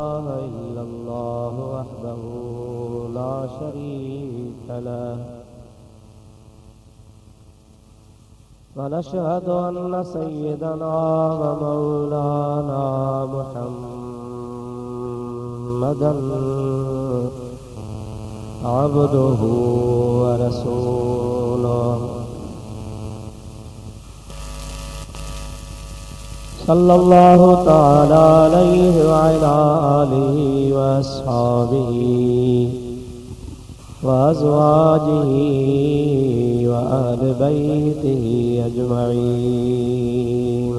إله إلا الله وحده لا شريك له ونشهد أن سيدنا ومولانا محمدا عبده ورسوله صلى الله تعالى عليه وعلى آله وأصحابه وأزواجه وأهل بيته أجمعين.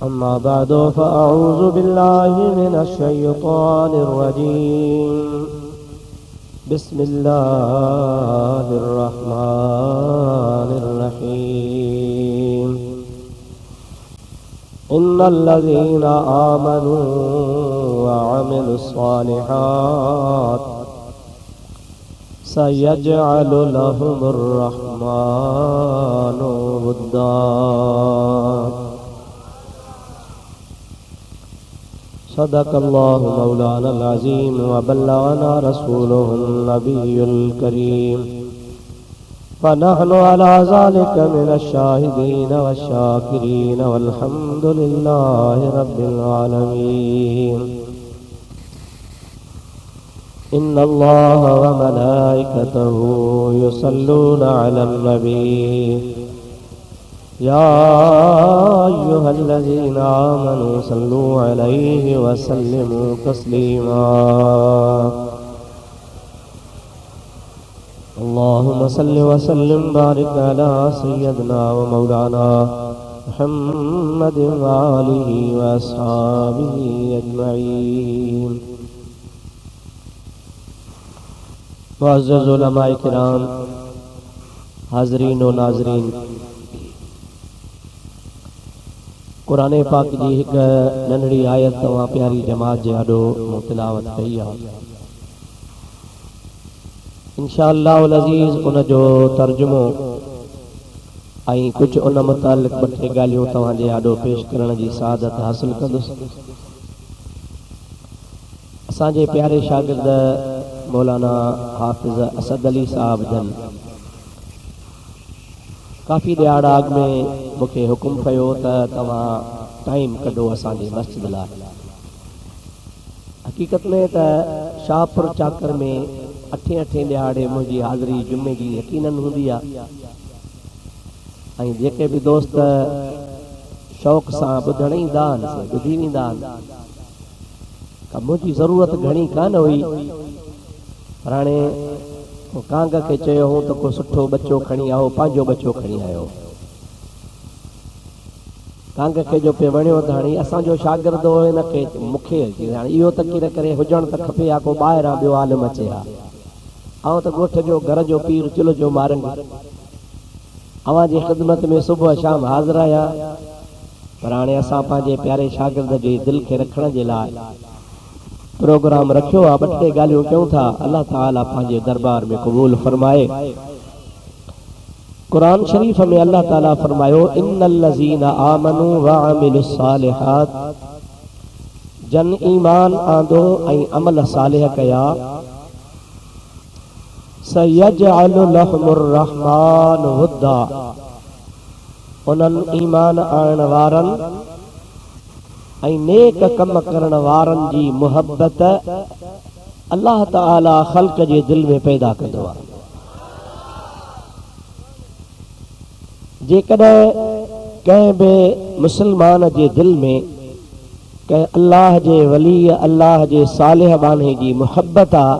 أما بعد فأعوذ بالله من الشيطان الرجيم. بسم الله الرحمن الرحيم. إن الذين آمنوا وعملوا الصالحات سيجعل لهم الرحمن ودا. صدق الله مولانا العظيم وبلغنا رسوله النبي الكريم ونحن على ذلك من الشاهدين والشاكرين والحمد لله رب العالمين. إن الله وملائكته يصلون على النبي يا أيها الذين آمنوا صلوا عليه وسلموا تسليما. اللهم صل وسلم بارك على سيدنا ومولانا محمد وآله وأصحابه أجمعين. मुअज़्ज़ज़ उलमाए किराम, हाज़रीन व नाज़रीन, कुरान पाक जी एक नंढड़ी आयत तव्हां प्यारी जमात जे आॾो मूं तिलावत कई आहे। इंशाअल्लाह अज़ीज़ उन जो तर्जुमो ऐं कुझु उन मुतालिक़ ॿ टे ॻाल्हियूं तव्हां जे आॾो पेश करण जी सआदत हासिल कंदुसि। असांजे प्यारे शागिर्द मौलाना हाफ़िज़ असद अली साहब जन काफ़ी ॾियारा अॻु में मूंखे हुकुम कयो त तव्हां टाइम कढो असांजे मस्जिद लाइ। हक़ीक़त में त शाहपुर चाकर में अठे ॾियारे मुंहिंजी हाज़िरी जुमे जी यकीनन हूंदी आहे ऐं जेके बि दोस्त शौक़ सां ॿुधण ईंदा आहिनि से ॿुधी वेंदा आहिनि। मुंहिंजी ज़रूरत घणी कान हुई, पर हाणे कांग खे चयो हुँ त को सुठो बच्चो खणी आओ, पंहिंजो बच्चो खणी आयो। कांग खे जो पे वणियो त हाणे असांजो शागिर्द हो, हिनखे मूंखे हाणे इहो तकीर करे हुजणु त खपे आहे को ॿाहिरां ॿियो आलिम अचे हा। ऐं त ॻोठ जो घर जो पीर चुल्ह जो मारंग अव्हां जी ख़िदमत में सुबुह शाम हाज़िर आहियां। पर हाणे असां पंहिंजे प्यारे शागिर्द जे दिलि खे रखण जे लाइ प्रोग्राम रखियो आहे। ॿ टे ॻाल्हियूं कयूं था, अल्लाह ताला पंहिंजे दरबार में क़बूल फरमाए। कुरान शरीफ में अल्लाह ताला फरमायो, इन्नल्लज़ीना आमनू व अमिलुस सालिहात, जन ईमान आंदो ऐं अमल सालिह कया, सयजअलु लहुमुर रहमान वुद्दा, उन्हनि ईमान आणण वारनि ऐं नेक कम करण वारनि जी मुहब्बत अल्लाह ताला ख़ल्क़ जे दिल में पैदा कंदो आहे। जेकॾहिं कंहिं बि मुस्लमान जे दिल में कंहिं अल्लाह जे वली अल्लाह जे सालिह बाने जी मुहब्बत आहे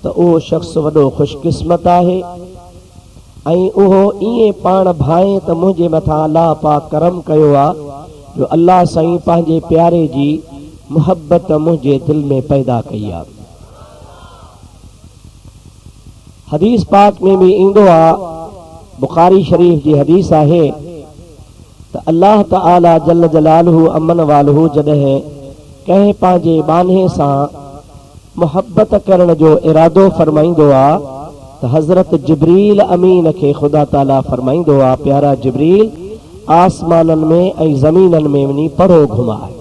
त उहो शख़्स वॾो ख़ुशकिस्मत आहे ऐं उहो ईअं पाण भाए त मुंहिंजे मथां अल्लाह पाक करम कयो आहे जो अल्लाह साईं पंहिंजे प्यारे जी मुहब्बत मुंहिंजे दिल में पैदा कई आहे। हदीस पाक में भी ईंदो आहे, बुखारी शरीफ जी हदीस आहे त अल्लाह ताला जल जलालहू अमन वालहू जॾहिं कंहिं पंहिंजे बाने सां मुहब्बत करण जो इरादो फरमाईंदो आहे त हज़रत जिब्रील अमीन के खुदा ताला फरमाइंदो आ, प्यारा जिब्रील आसमानन में ऐं ज़मीनन में वञी परो घुमाए।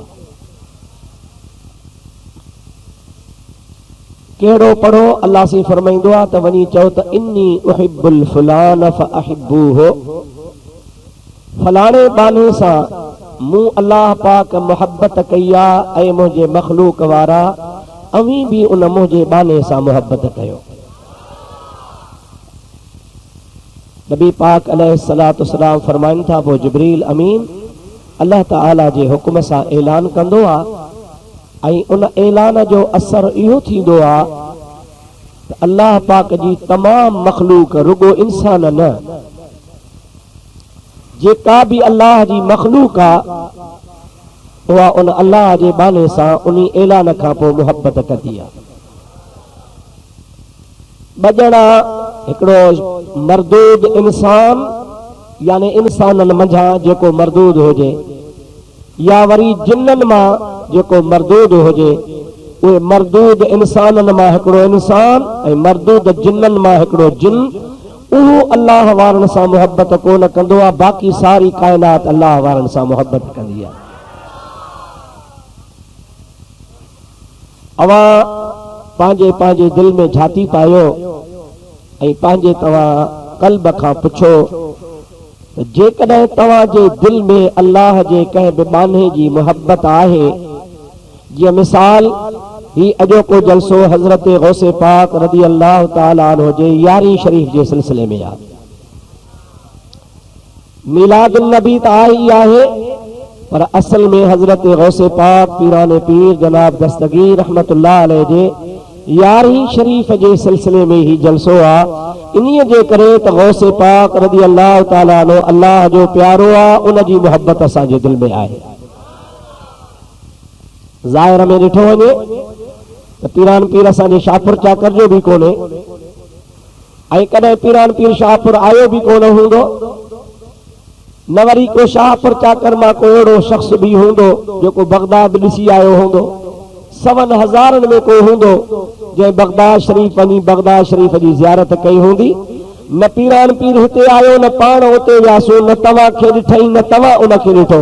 कहिड़ो पढ़ो? अल्लाह से फरमाईंदो आहे त वञी चओ त इन्नी उहिब्बुल फुलान फअहिब्बूहु, फलाणे बाने सां मूं अल्लाह पाक मोहब्बत कई आहे ऐं मुंहिंजे मखलूक वारा अवीं बि उन मुंहिंजे बाने सां मोहब्बत कयो। नबी पाक अलैहिस्सलातु वस्सलाम फरमाइनि था पोइ जिब्रील अमीन अल्लाह ताला जे हुक्म सां ऐलान कंदो आहे ऐं उन ऐलान जो असर इहो थींदो आहे त अल्लाह पाक जी तमाम मखलूक, रुगो इंसान न, जेका भी अल्लाह जी मखलूक आहे उहा उन अल्लाह जे बाने सां उन ऐलान खां पोइ मोहब्बत कंदी आहे। ॿ ॼणा, हिकिड़ो मरदूद इंसान यानी इंसाननि मंझां जेको मरदूद हुजे, या वरी जिन्ननि मां जेको मरदूद हुजे, उहे मरदूद इंसाननि मां हिकिड़ो इंसान ऐं मरदूद जिन्ननि मां हिकिड़ो जिन, उहो अल्लाह वारनि सां मोहब्बत कोन कंदो आहे। बाक़ी सारी काइनात अल्लाह वारनि सां मोहब्बत कंदी आहे। अवां पंहिंजे पंहिंजे दिल में झाती पायो ऐं पंहिंजे तव्हां क़ल्ब खां पुछो त जेकॾहिं तव्हांजे दिल में अल्लाह जे कंहिं बि बाने जी मोहब्बत आहे, जीअं मिसाल ही अॼोको जलसो हज़रत गौसे पाक रज़ी अल्लाह ताला अन्हु जे यारी शरीफ़ जे सिलसिले में आहे। मीलादुन नबी त आई आहे, पर असल में हज़रत गौसे पाक पीराने पीर जनाब दस्तगीर रहमतुल्लाह अलैह जे यारी शरीफ़ जे सिलसिले में ही जलसो आहे। इन्हीअ जे करे त गौसे पाक रज़ी अल्लाह ताला अन्हु अल्लाह जो प्यारो आहे, उन जी मोहब्बत असांजे दिल में आहे। ज़ाहिर में ॾिठो वञे त पीरान पीर असांजे शाहपुर चाकर जो बि कोन्हे ऐं कॾहिं पीरान पीर शाहपुर आयो बि कोन हूंदो, न वरी को शाहपुर चाकर मां को अहिड़ो शख़्स बि हूंदो जेको बगदाद ॾिसी आयो हूंदो। 1,000 में को हूंदो जंहिं बगदाद शरीफ़ वञी बगदाद शरीफ़ जी ज़ियारत कई हूंदी। न पीरान पीर हिते आयो, न पाण उते वियासीं, न तव्हांखे ॾिठई, न तव्हां उनखे ॾिठो,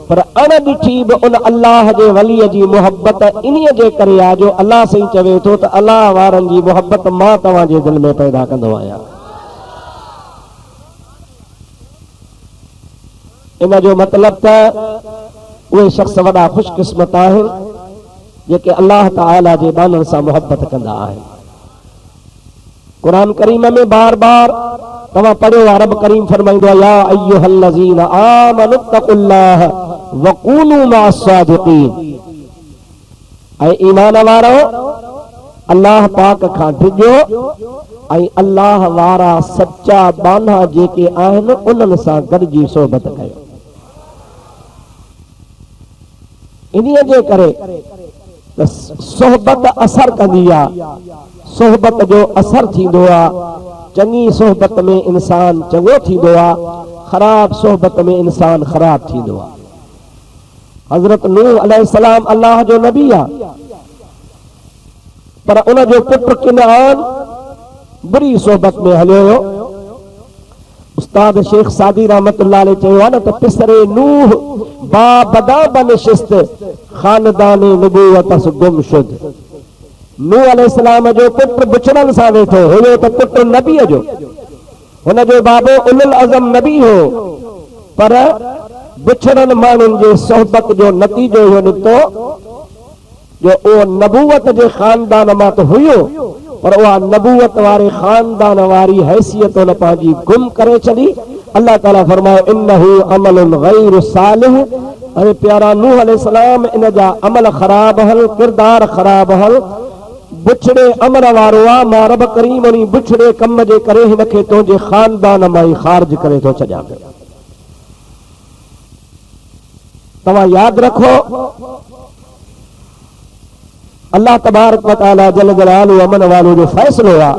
पर अण ॾिठी बि उन अल्लाह जे वलीअ जी मोहब्बत इन्हीअ जे करे आहे जो अल्लाह साईं चवे थो त अल्लाह वारनि जी मोहब्बत मां तव्हांजे दिल में पैदा कंदो आहियां। इन जो मतिलब त उहे शख़्स वॾा ख़ुशकिस्मत आहिनि जेके अल्लाह ताला जे बाननि सां मोहब्बत कंदा आहिनि। कुरान करीम में बार बार तव्हां पढ़ियो आहे, रब करीम फरमाईंदो आहे, या अय्युहल्लज़ीना आमनुत्तक़ुल्लाह वकूनू मअस्सादिक़ीन, ऐं ईमान वारो अल्लाह पाक खां डिॼो ऐं अल्लाह वारा सच्चा बाना जेके आहिनि उन्हनि सां गॾिजी सोहबत कयो। इन्हीअ जे करे त सोहबत असर कंदी आहे, सोहबत जो असर थींदो आहे। चङी सोहबत में इंसान चङो थींदो आहे, ख़राब सोहबत में इंसान ख़राब थींदो आहे। हज़रत नूह अलैहिस्सलाम अल्लाह जो नबी आहे, पर उन जो पुटु किनान बुरी सोहबत में हलियो हो। उस्ताद शेख सादी रहमतुल्लाह अलैह चयो आहे न त पिसरे नूह बा बदा बनशिस्त खानदाने नबूवत गुम शुद। नूह अलैहिस्सलाम जो पुटु बुछड़नि सां वेठो हुयो त पुटु नबीअ जो, हुन जो बाबो उलुल अज़म नबी हो, पर बुछड़नि माण्हुनि जे सोहबत जो नतीजो इहो निकितो जो उहो नबूवत जे खानदान मां त हुयो, पर उहा नबूवत वारे खानदान वारी हैसियत हुन पंहिंजी गुम करे छॾी। अल्लाह ताला फरमाए इन्नहु अमलुन गैरु सालिह, अरे प्यारा नूह अलैहिस्सलाम इन जा अमल ख़राब हल, किरदार ख़राब हल, बुछड़े अमर वारो आहे। मां रब करीम उन बुछड़े कम जे करे हिनखे तुंहिंजे खानदान मां ई ख़ारिज करे थो छॾियां। तव्हां यादि रखो, अल्लाह तबारक व तआला जल जलालहु अमन वालो जो फ़ैसिलो आहे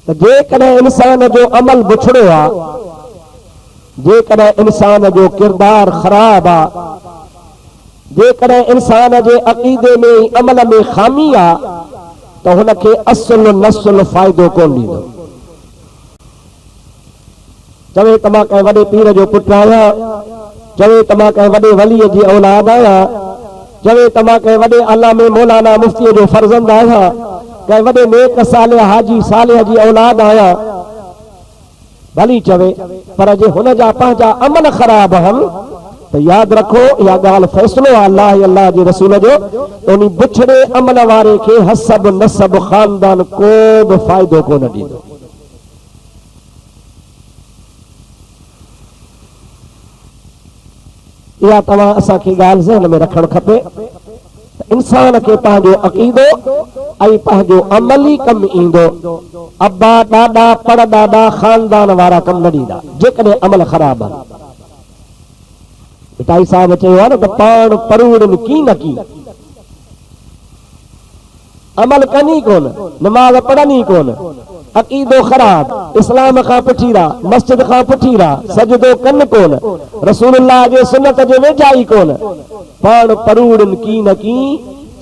त जेकॾहिं इंसान जो अमल बुछड़ो आहे, जेकॾहिं इंसान जो किरदार ख़राब आहे, जेकॾहिं इंसान जे अक़ीदे में अमल में खामी आहे, त हुनखे असुल नसुल फ़ाइदो कोन ॾींदो। चवे त मां कंहिं वॾे पीर जो पुटु आहियां, चवे त मां कंहिं वॾे वलीअ जी औलाद आहियां, चवे त मां कंहिं वॾे अल्लामे मौलाना मुफ्तीअ जो फर्ज़ंद आहियां, कंहिं वॾे नेक सालिह हाजी सालिह जी औलाद आहियां, भली चवे, पर जे हुन जा पंहिंजा अमल ख़राब आहिनि तो याद रखो इहा ॻाल्हि फ़ैसिलो आहे अल्लाह अल्लाह जे रसूल जो, उन बुछड़े अमल वारे खे हसब नसब ख़ानदान को बि फ़ाइदो कोन ॾींदो। इहा तव्हां असांखे ॻाल्हि ज़हन में रखणु खपे। इंसान खे पंहिंजो अक़ीदो ऐं पंहिंजो अमली कमु ईंदो। अब्बा ॾाॾा पर ॾाॾा ख़ानदान वारा कम न ॾींदा जेकॾहिं अमल ख़राब आहे। मिठाई साहब चयो आहे न त पाण परूड़नि की न की, अमल कनी कोन, नमाज़ पढ़नी कोन, अक़ीदो ख़राब, इस्लाम खां पुठीरा, मस्जिद खां पुठीरा, सजदो कन कोन, रसूलुल्लाह जे सुन्नत जे वेझा ई कोन, पाण परूड़नि की न की,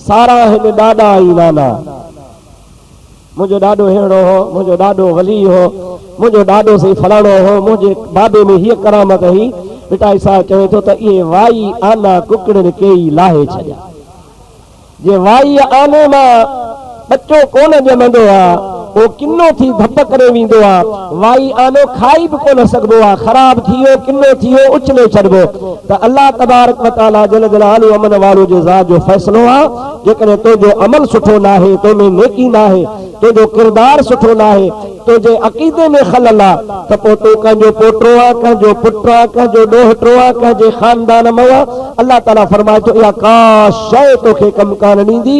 सारा हिन ॾाॾा ई नाना। मुंहिंजो ॾाॾो अहिड़ो हो, मुंहिंजो ॾाॾो वली हो, मुंहिंजो ॾाॾो से फलाणो हो, मुंहिंजे बाबे में हीअ करामत हुई। मिठाई साहब चवे थो त इहे वाई आना कुकड़नि के ई लाहे छॾिया। जे वाई आने मां बच्चो कोन ॼमंदो आहे, वो किनो थी धप करे वेंदो आहे, वाई आनो खाई भी कोन सघबो आहे, ख़राब थियो किनो थियो उछले छॾिबो। त अल्लाह तबारक व तआला जल जलालु अमन वारो जे ज़ात जो फ़ैसिलो आहे, जेकॾहिं तुंहिंजो अमल सुठो न आहे, तो में नेकी न आहे, तुंहिंजो किरदार सुठो न आहे, तुंहिंजे अक़ीदे में ख़लल आहे, त पोइ तूं कंहिंजो पोटो आहे, कंहिंजो पुटु आहे, कंहिंजो ॾोहिटो आहे, कंहिंजे ख़ानदान में आहे। अल्लाह ताला फरमाए थो इहा का शइ तोखे कमु कान ॾींदी,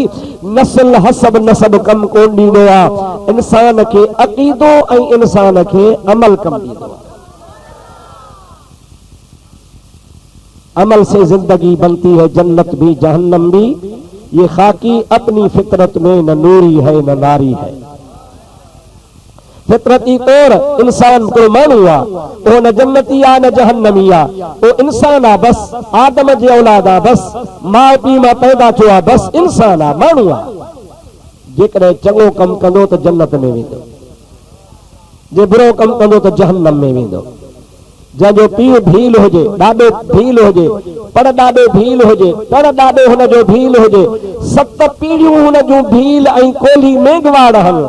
नस्ल हसब नसब कमु कोन ॾींदो आहे। इंसान खे अक़ीदो ऐं इंसान खे अमल कमु ॾींदो आहे। अमल से जिंदगी बनती है जन्नत भी जहन्नम भी, ये खाकी अपनी फितरत में न नूरी है न नारी है। फितरती तौर इंसान को मानू आ, वो न जन्नती आ न जहन्नमी आ, वो इंसान आ, बस आदम जी औलाद आ, बस मां पीउ मां पैदा थियो आ, बस इंसान आ, मानू आ। जेकॾहिं चङो कमु कंदो त जन्नत में वेंदो, जे बुरो कमु कंदो त जहन्नम में वेंदो। जंहिंजो पीउ भील हुजे, ॾाॾो भील हुजे, पर ॾाॾो भील हुजे, पर ॾाॾो हुनजो भील हुजे, 7 पीढ़ियूं हुन जूं भील ऐं कोली मेघवाड़ हल,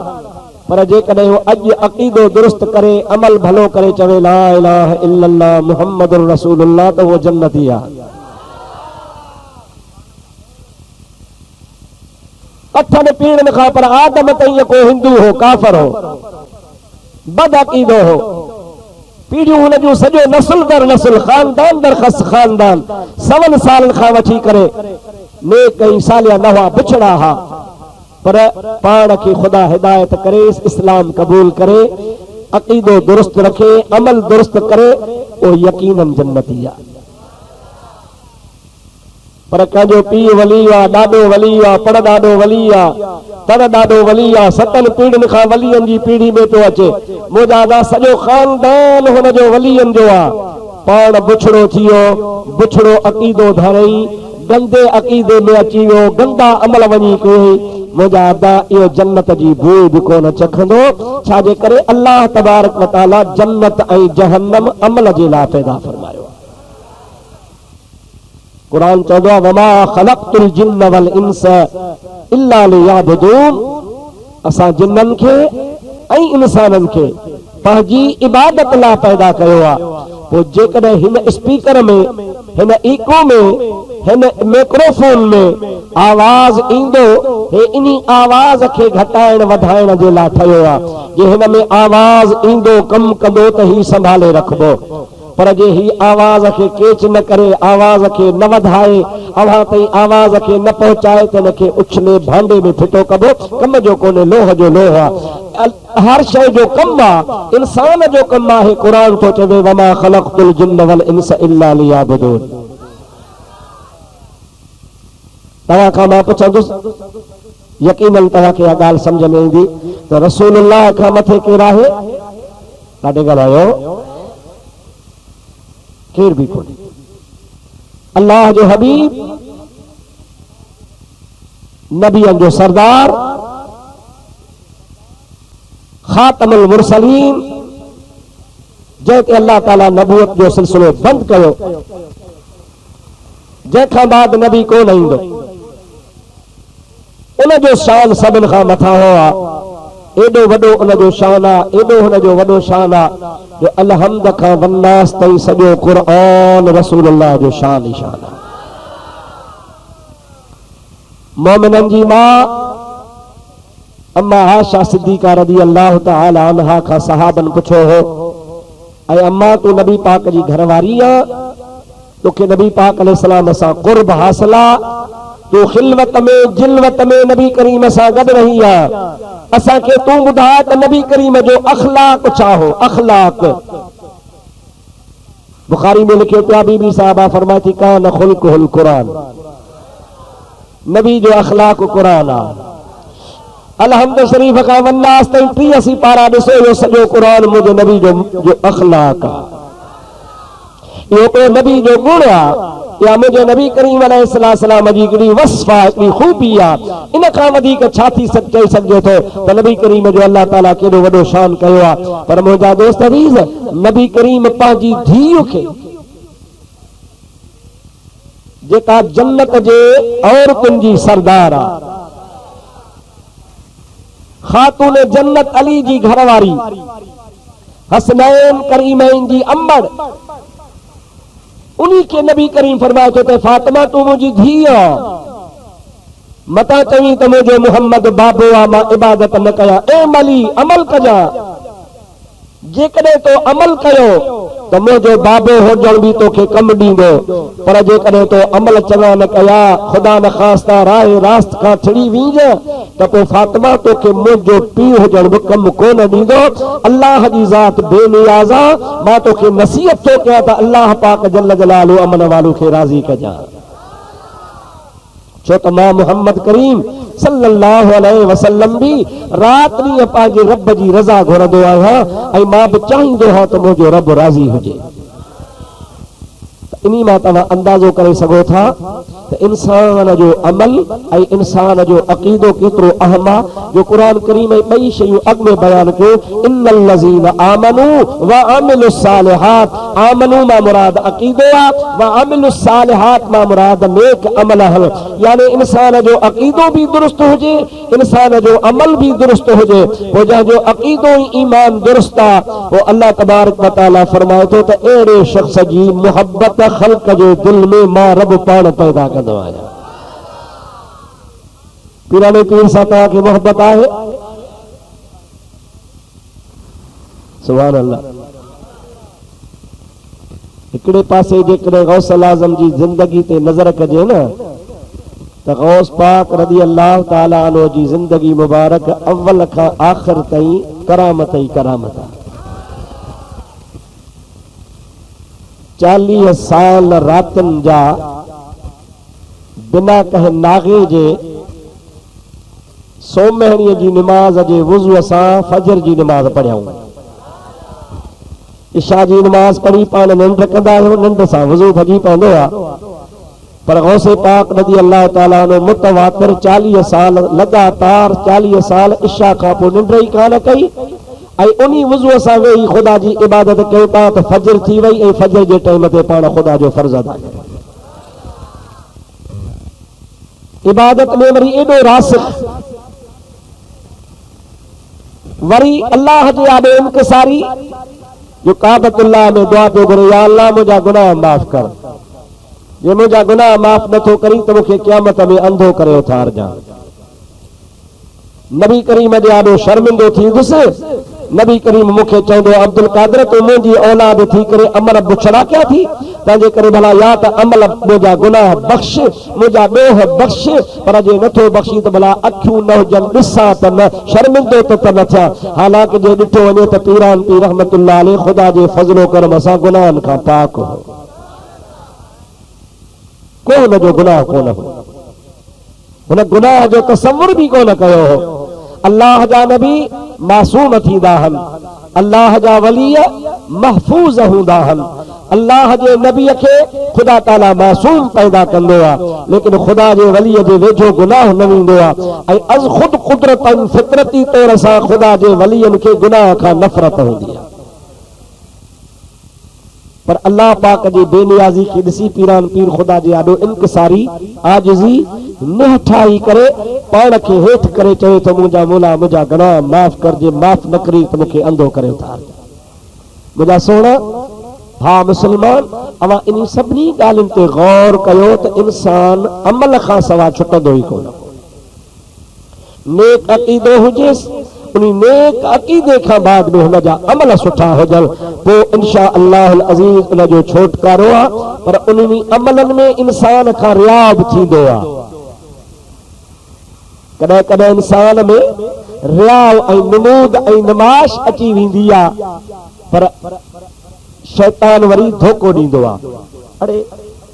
पर जेकॾहिं वो अॼु अक़ीदो दुरुस्त करे, अमल भलो करे, चवे ला इलाहा इल्लल्लाह मुहम्मदुर रसूलुल्लाह, त वो जन्नती आहे। 8 पीढ़ियुनि खां पर आदम ताईं को हिंदू हो, काफ़र हो, बद अक़ीदो हो, पीढ़ियूं हुन जूं सॼो नस्ल दर नस्ल, ख़ानदान दर ख़ानदान, 7 सालनि खां वठी करे नेक ऐं सालिया न हुआ, बिछड़ा हुआ, पर पाण खे ख़ुदा हिदायत करे, इस्लाम क़बूल करे, अक़ीदो दुरुस्त रखे, अमल दुरुस्त करे, वो यकीनन जन्नती आहे। पर कंहिंजो पीउ वली आहे, ॾाॾो वली आहे, पर ॾाॾो वली आहे, तर ॾाॾो वली आहे, 7 पीढ़ियुनि खां वलीअनि जी पीढ़ी में थो अचे, मुजादा सॼो ख़ानदान हुनजो वलीअनि जो आहे, पाण बुछड़ो थी वियो, बुछड़ो अक़ीदो धरई, गंदे अक़ीदे में अची वियो, गंदा अमल वञी कई, मुजादा इहो जन्नत जी बूइ बि कोन चखंदो। छाजे करे अल्लाह तबारक व तआला जन्नत ऐं जहन्नम अमल जे लाइ पैदा फरमायो। कुरान चवंदो आहे वमा ख़लक़तुल जिन्न वल इंस इल्ला लियअबुदून, असां जिन्ननि खे ऐं इंसाननि खे पंहिंजी इबादत लाइ पैदा कयो आहे। पोइ जेकॾहिं हिन स्पीकर में, हिन इको में, हिन माइक्रोफोन में आवाज़ ईंदो, हे इन्ही आवाज़ खे घटाइण वधाइण जे लाइ ठहियो आहे। जे हिन में आवाज़ ईंदो, कमु कंदो त ही संभाले रखबो, पर जे ही आवाज़ खे केच न करे, आवाज़ खे न वधाए, अव्हां ताईं आवाज़ खे न पहुचाए, त हिनखे उछले भांडे में फिटो कबो, कम जो कोन्हे, लोह जो लोह आहे। हर शइ जो कमु आहे, इंसान जो कमु आहे। क़ुरान थो चवे वमा ख़लक़तुल जिन्न वल इंस इल्ला लियअबुदून। तव्हां खां मां पुछंदुसि, यकीनन तव्हांखे इहा ॻाल्हि सम्झ में ईंदी त रसूलुल्लाह खां मथे केरु आहे? ॾाढे ॻाल्हायो, केर भी कोन्हे। अल्लाह जो हबीब, नबियन जो सरदार, खातमुल मुरसलीन, जंहिंखे अल्लाह ताला नबूअत जो सिलसिलो बंदि कयो, जंहिंखां बाद नबी कोन ईंदो, उनजो शान सभिनि खां मथां हो आहे। एॾो वॾो उनजो शान आहे, एॾो हुनजो वॾो शान आहे जो अलहम्द खां वन्नास ताईं सॼो क़ुरान रसूलुल्लाह जो शान ई शान आहे। मोमिननि जी मां अम्मा आयशा सिद्दीका रज़ी अल्लाह तआला अन्हा खां सहाबन पुछो हो, ऐं अम्मा तू नबी पाक जी घरवारी आ, तोखे नबी पाक अलैहिस्सलाम सां क़ुर्ब हासिल आहे, तू खिलवत में जिलवत में नबी करीम सां गॾु रही आहे, असांखे तू ॿुधाए त नबी करीम जो अखलाक छा हो। अखलाक बुखारी में लिखियो पिया, बीबी साहबा फरमाए थी कान खुल्कुहुल क़ुरान, नबी जो अखलाक क़ुरान आहे। अलहम्द शरीफ खां वन्नास ताईं 83 पारा ॾिसो, इहो सॼो क़ुरान मुंहिंजे नबी जो अखलाक आहे। इहो को नबी जो गुण आहे, या मुंहिंजे नबी करीम अलैहिस्सलाम जी हिकिड़ी वस्फ़ आहे, हिकिड़ी खूबी आहे। इन खां वधीक छा थी चई सघिजे थो त नबी करीम जो अल्लाह ताला केॾो वॾो शान कयो आहे। पर मुंहिंजा दोस्त अज़ीज़, नबी करीम पंहिंजी धीउ खे जेका जन्नत जे औरतुनि जी सरदार आहे, खातून जन्नत अली जी घरवारी, हसनैन करीमैन जी अम्मड़, उन्हीं के नबी करीम फरमाए थो त फातिमा तू मुंहिंजी धीउ आहे, मता चवी त मुंहिंजो मुहम्मद बाबो आहे, मां इबादत न कयां। ए मली अमल कजां, जेकॾहिं तो अमल कयो त मुंहिंजो बाबो हुजण बि तोखे कमु ॾींदो, पर जेकॾहिं तो अमल चङा न कया, ख़ुदा न ख़ास्ता राह रास्त खां छिड़ी वींज, त पोइ फातिमा तोखे मुंहिंजो पीउ हुजण बि कमु कोन ॾींदो। अल्लाह जी ज़ात बेनियाज़ आहे, मां तोखे नसीहत थो कयां त अल्लाह पाक जल जलालहू अमन वालो खे राज़ी कजां, छो त मां मुहम्मद करीम सल्लल्लाहु अलैहि वसल्लम भी रात ॾींहुं पंहिंजे रब जी रज़ा घुरंदो आहियां, ऐं मां बि चाहींदो आहियां त मुंहिंजो रब राज़ी हुजे। इन्ही मां तव्हां अंदाज़ो करे सघो था त इंसान जो अमल ऐं इंसान जो अक़ीदो केतिरो अहम आहे, जो क़ुरान करीम में ॿई शयूं अॻु में बयान कयो। इन्नल लज़ीना आमनू व अमिलुस सालिहात, आमनू मां मुराद अक़ीदो आहे, व अमिलुस सालिहात मां मुराद नेक अमल आहे। यानी इंसान जो अक़ीदो भी दुरुस्त हुजे, इंसान जो अमल भी दुरुस्त हुजे। पोइ जंहिंजो अक़ीदो ई ईमान दुरुस्त आहे, पोइ अल्लाह तबारक व तआला फरमाए थो त अहिड़े शख़्स जी मुहब्बत ख़ल्क़ जे दिल में मां रब पाण पैदा कंदो आहियां। पीराने पीर सां तव्हांखे मोहब्बत आहे? सुभान अल्लाह। हिकिड़े पासे जेकॾहिं गौसल आज़म जी ज़िंदगी ते नज़र कजे न, त गौस पाक रज़ी अल्लाह ताला अन्हु जी ज़िंदगी मुबारक अव्वल खां आख़िर ताईं करामत ई करामत आहे। 40 साल रातनि जा बिना कंहिं नागे जे सोमहणीअ जी निमाज़ जे वुज़ूअ सां फजर जी निमाज़ पढ़ियाऊं, इशा जी निमाज़ पढ़ी पाण निंड कंदा आहियूं, निंड सां वुज़ू भॼी पवंदो आहे। पर गौसे पाक रज़ी अल्लाह ताला अन्हु मुतवातिर 40 साल लगातार 40 साल इशा खां पोइ निंड ई कान कई, ऐं उन्ही वुज़ूअ सां वेही ख़ुदा जी इबादत कयो था त फजर थी वई, ऐं फजर जे टाइम ते पाण ख़ुदा जो फर्ज़ अदा कयो। इबादत में वरी एॾो रासिख़, वरी अल्लाह जे आॾे इंकिसारी, जो काबतुल्लाह में दुआ पियो घुरे, या अल्लाह मुंहिंजा गुनाह माफ़ कर, जे मुंहिंजा गुनाह माफ़ नथो करी त मूंखे क़यामत में अंधो करे उथारजां। नबी करीम जे आॾो शर्मिंदो थींदुसि। नबी करीम मूंखे चवंदो, अब्दुल कादिर तूं मुंहिंजी औलाद थी करे अमल बुछड़ा क्या थी, तंहिंजे करे भला या त अमल मुंहिंजा गुनाह बख़्श, मुंहिंजा ॾोह बख़्श, पर जे नथो बख़्शी त भला अखियूं न हुजनि, ॾिसां त न, शर्मिंदो त न थिया। हालांकि जे ॾिठो वञे त पीरान पीर रहमतुल्लाह अलैह ख़ुदा जे फज़लो करम सां गुनाहनि खां पाक हो, को हुनजो गुनाह कोन हो, हुन गुनाह जो तसव्वुर बि कोन कयो हो। अल्लाह जा नबी मासूम थींदा आहिनि, अल्लाह जा वली महफूज़ हूंदा आहिनि। अल्लाह जे नबीअ खे ख़ुदा ताला मासूम पैदा कंदो आहे, लेकिन ख़ुदा जे वलीअ जे वेझो गुनाह न वेंदो आहे। ऐं अज़ ख़ुदि कुदरतन फितरती तौर सां ख़ुदा जे वलीअनि खे गुनाह खां नफ़रत हूंदी आहे। पर अल्लाह पाक जी बेनियाज़ी के ॾिसी पीरान पीर ख़ुदा जी आॾो इनकिसारी आजिज़ी न ठाही करे पाण खे हेठि करे चवे तो मुंहिंजा मौला मुंहिंजा गुनाह माफ़ करजे, माफ़ न करी त मूंखे अंधो करे उतार। मुंहिंजा सोना हा मुस्लमान, अवां इन सभिनी ॻाल्हियुनि ते गौर कयो त इंसान अमल खां सवाइ छुटंदो ई कोन। नेक अक़ीदो हुजेसि, उन नेक अक़ीदे खां बाद में हुन जा अमल सुठा हुजनि, पोइ इंशा अल्लाह अज़ीज़ उन जो छोटकारो आहे। पर उन्हनि अमलनि में इंसान खां रियाब थींदो आहे। कॾहिं कॾहिं इंसान में रियाव ऐं नमूद ऐं नमाश अची वेंदी आहे, पर शैतान वरी धोखो ॾींदो आहे। अरे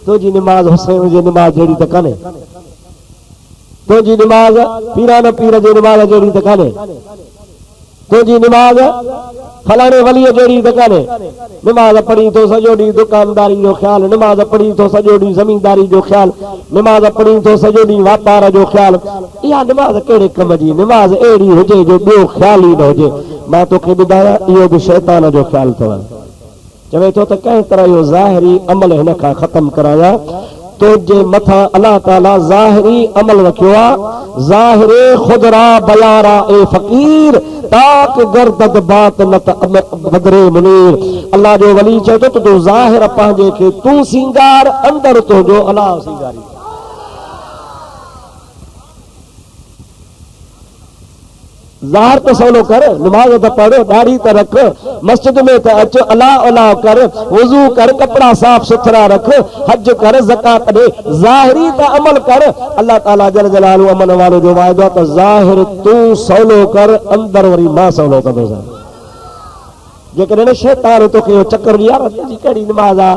तुंहिंजी निमाज़ हुसैन जी निमाज़ जहिड़ी त कान्हे, तुंहिंजी निमाज़ पीरान पीर जी निमाज़ जहिड़ी त कान्हे, तुंहिंजी निमाज़ फलाणे वलीअ जहिड़ी त कान्हे। निमाज़ पढ़ी थो सॼो ॾींहुं दुकानदारी जो ख़्यालु, निमाज़ पढ़ी थो सॼो ॾींहुं ज़मीनदारी जो ख़्यालु, निमाज़ पढ़ी थो सॼो ॾींहुं वापार जो ख़्यालु। इहा निमाज़ कहिड़े कम जी? निमाज़ अहिड़ी हुजे जो ॿियो ख़्यालु ई न हुजे। मां तोखे ॿुधायां इहो बि शैतान जो ख़्यालु अथव। चवे थो त कंहिं तरह जो ज़ाहिरी अमल हिन खां ख़तमु करायां। तुंहिंजे मथां अलाह ताला ज़ाहिरी अमल रखियो आहे। ज़ाहिरे खुदरा बयारा ए फ़कीर ताक गर्दद बात न त बदरे मुनीर। अल्लाह जो वली चए थो त तूं ज़ाहिर पंहिंजे खे तूं सिंगार, अंदर तुंहिंजो अलाह सिंगारी। ज़ाहिर त सवलो कर, नमाज़ त पढ़, दाढ़ी त रख, मस्जिद में त अच, अलाह अलाह कर, वुज़ू कर, कपड़ा साफ सुथरा रख, हज कर, ज़कात ॾे, ज़ाहिरी त अमल कर। अल्लाह ताला जल जलालहू अमन वारो जो वाइदो आहे त ज़ाहिर तूं सवलो कर, अंदर वरी मां सवलो कंदुसि। जेकॾहिं शैतान तोखे इहो चकर ॾिया, तुंहिंजी कहिड़ी निमाज़ आहे,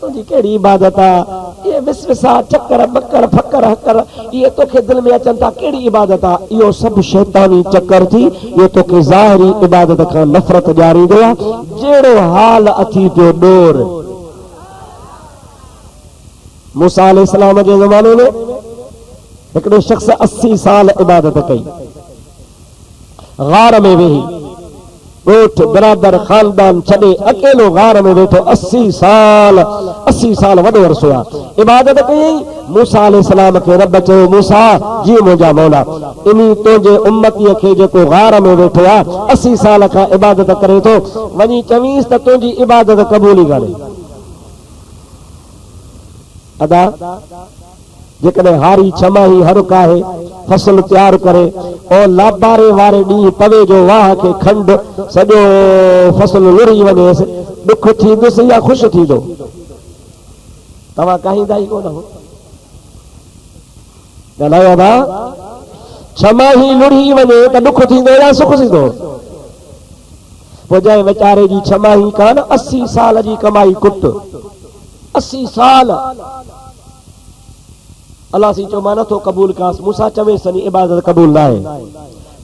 तुंहिंजी कहिड़ी इबादत आहे, इहे विसविसा चकर बकर फकर हकर इहे तोखे दिलि में अचनि था, कहिड़ी इबादत आहे? इहो सभु शैतानी चकर थी, इहो तोखे ज़ाहिरी इबादत खां नफ़रत ॾियारींदो आहे। जहिड़ो हाल अथी पियो ॾोर मूसा अलैहिस्सलाम जे ज़माने में हिकिड़ो शख़्स 80 साल इबादत कई, गार में वेही, ॻोठ बिरादर खानदान छॾे अकेलो गार में वेठो 80 साल वॾो अरसो आहे इबादत कई। मूसा अलैहिस्सलाम खे रब चयो, मूसा जी मुंहिंजा मौला, इन तुंहिंजे उम्मतीअ खे जेको गार में वेठो आहे 80 साल खां इबादत करे थो, वञी चवीसि त तुंहिंजी इबादत क़बूल ई कान्हे। अदा जेकॾहिं हारी छमाही हर काहे फसल तैयार करे और लाबारे वारे ॾींहुं पवे जो वाह खे खंड सॼो फसल लुड़ी वञेसि, दुख थींदुसि या ख़ुशि थींदो? तव्हां कहंदा ई कोन हो ॻाल्हायो था। छमाही लुड़ी वञे त दुख थींदो या सुख थींदो? पोइ जंहिं वीचारे जी छमाही कान 80 साल जी कमाई कुट, 80 साल अल्लाह सी चयो मां नथो क़बूल कांसि। मूसा चवे सनी इबादत क़बूल न आहे।